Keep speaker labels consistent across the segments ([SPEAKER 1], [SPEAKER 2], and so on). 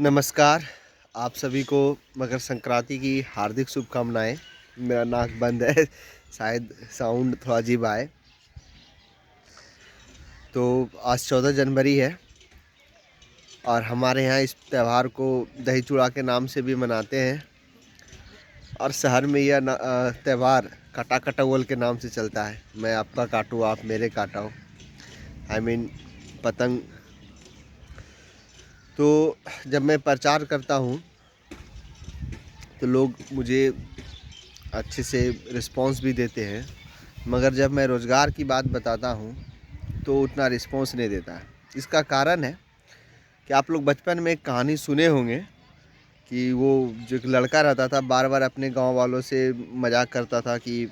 [SPEAKER 1] नमस्कार। आप सभी को मकर संक्रांति की हार्दिक शुभकामनाएँ। मेरा नाक बंद है, शायद साउंड थोड़ा अजीब आए। तो आज 14 जनवरी है और हमारे यहाँ इस त्यौहार को दही चूड़ा के नाम से भी मनाते हैं और शहर में यह त्यौहार काटा कटौल के नाम से चलता है। मैं आपका काटूँ, आप मेरे काटाओ, पतंग। तो जब मैं प्रचार करता हूँ तो लोग मुझे अच्छे से रिस्पांस भी देते हैं, मगर जब मैं रोज़गार की बात बताता हूँ तो उतना रिस्पांस नहीं देता है। इसका कारण है कि आप लोग बचपन में एक कहानी सुने होंगे कि वो जो एक लड़का रहता था बार बार अपने गांव वालों से मजाक करता था कि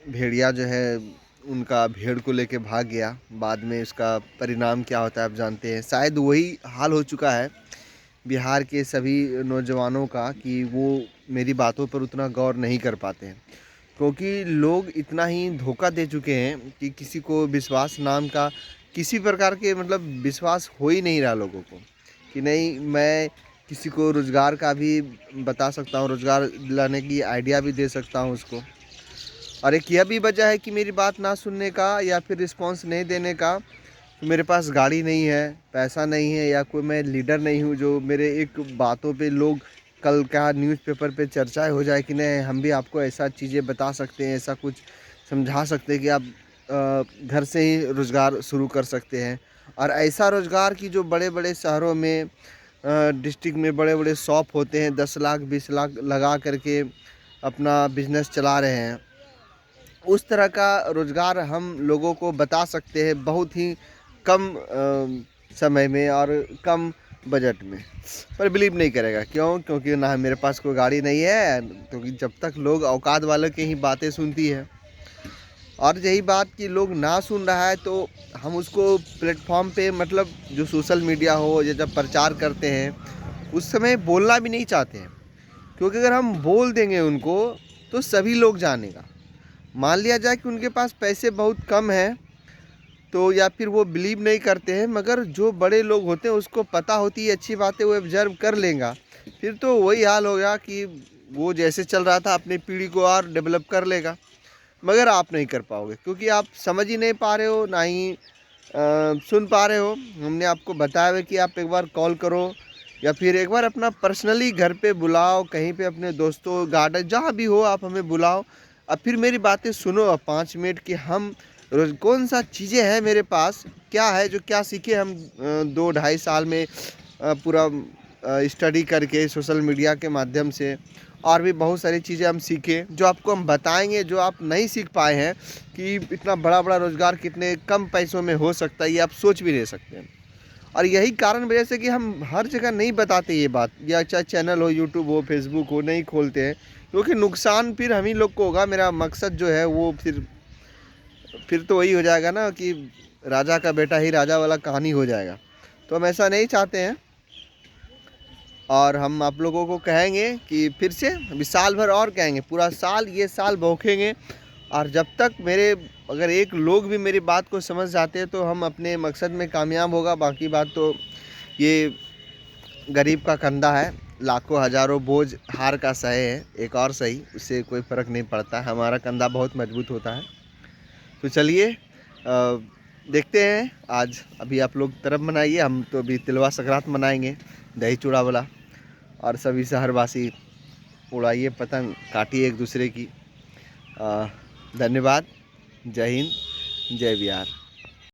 [SPEAKER 1] भेड़िया जो है उनका भेड़ को लेके भाग गया। बाद में उसका परिणाम क्या होता है आप जानते हैं। शायद वही हाल हो चुका है बिहार के सभी नौजवानों का कि वो मेरी बातों पर उतना गौर नहीं कर पाते हैं, क्योंकि लोग इतना ही धोखा दे चुके हैं कि किसी को विश्वास नाम का किसी प्रकार के विश्वास हो ही नहीं रहा लोगों को कि नहीं, मैं किसी को रोज़गार का भी बता सकता हूँ, रोज़गार दिलाने की आइडिया भी दे सकता हूँ उसको। और एक यह भी वजह है कि मेरी बात ना सुनने का या फिर रिस्पॉन्स नहीं देने का, तो मेरे पास गाड़ी नहीं है, पैसा नहीं है, या कोई मैं लीडर नहीं हूँ जो मेरे एक बातों पे लोग कल क्या न्यूज़पेपर पे चर्चाएं हो जाए कि नहीं हम भी आपको ऐसा चीज़ें बता सकते हैं, ऐसा कुछ समझा सकते हैं कि आप घर से ही रोज़गार शुरू कर सकते हैं। और ऐसा रोज़गार कि जो बड़े बड़े शहरों में डिस्ट्रिक्ट में बड़े बड़े शॉप होते हैं, 10 लाख 20 लाख लगा करके अपना बिजनेस चला रहे हैं, उस तरह का रोज़गार हम लोगों को बता सकते हैं बहुत ही कम समय में और कम बजट में। पर बिलीव नहीं करेगा, क्यों? क्योंकि ना मेरे पास कोई गाड़ी नहीं है, क्योंकि जब तक लोग औकात वालों की ही बातें सुनती है। और यही बात कि लोग ना सुन रहा है तो हम उसको प्लेटफॉर्म पे जो सोशल मीडिया हो या जब प्रचार करते हैं उस समय बोलना भी नहीं चाहते हैं, क्योंकि अगर हम बोल देंगे उनको तो सभी लोग जानेगा। मान लिया जाए कि उनके पास पैसे बहुत कम हैं तो या फिर वो बिलीव नहीं करते हैं, मगर जो बड़े लोग होते हैं उसको पता होती है अच्छी बातें, वो ऑब्जर्व कर लेगा। फिर तो वही हाल हो गया कि वो जैसे चल रहा था अपनी पीढ़ी को और डेवलप कर लेगा, मगर आप नहीं कर पाओगे क्योंकि आप समझ ही नहीं पा रहे हो, ना ही सुन पा रहे हो। हमने आपको बताया है कि आप एक बार कॉल करो या फिर एक बार अपना पर्सनली घर पे बुलाओ, कहीं पे अपने दोस्तों गार्डन जहाँ भी हो आप हमें बुलाओ, अब फिर मेरी बातें सुनो अब 5 मिनट कि हम रोज़ कौन सा चीज़ें हैं मेरे पास, क्या है जो क्या सीखे हम 2 ढाई साल में पूरा स्टडी करके सोशल मीडिया के माध्यम से। और भी बहुत सारी चीज़ें हम सीखे जो आपको हम बताएंगे, जो आप नहीं सीख पाए हैं कि इतना बड़ा बड़ा रोज़गार कितने कम पैसों में हो सकता है, ये आप सोच भी नहीं सकते हैं। और यही कारण वजह से कि हम हर जगह नहीं बताते ये बात, या चाहे चैनल हो, यूट्यूब हो, फेसबुक हो, नहीं खोलते हैं, क्योंकि नुकसान फिर हम ही लोग को होगा। मेरा मकसद जो है वो फिर तो वही हो जाएगा ना कि राजा का बेटा ही राजा वाला कहानी हो जाएगा। तो हम ऐसा नहीं चाहते हैं और हम आप लोगों को कहेंगे कि फिर से अभी साल भर और कहेंगे, पूरा साल ये साल भौंकेंगे। और जब तक अगर एक लोग भी मेरी बात को समझ जाते हैं तो हम अपने मकसद में कामयाब होगा। बाकी बात तो ये गरीब का कंधा है, लाखों हज़ारों बोझ हार का सहे है, एक और सही, उससे कोई फ़र्क नहीं पड़ता। हमारा कंधा बहुत मजबूत होता है। तो चलिए देखते हैं। आज अभी आप लोग तरफ मनाइए, हम तो अभी तिलवा संक्रांत मनाएंगे, दही चूड़ा वाला। और सभी शहरवासी उड़ाइए पतंग, काटिए एक दूसरे की। धन्यवाद। जय हिंद, जय बिहार।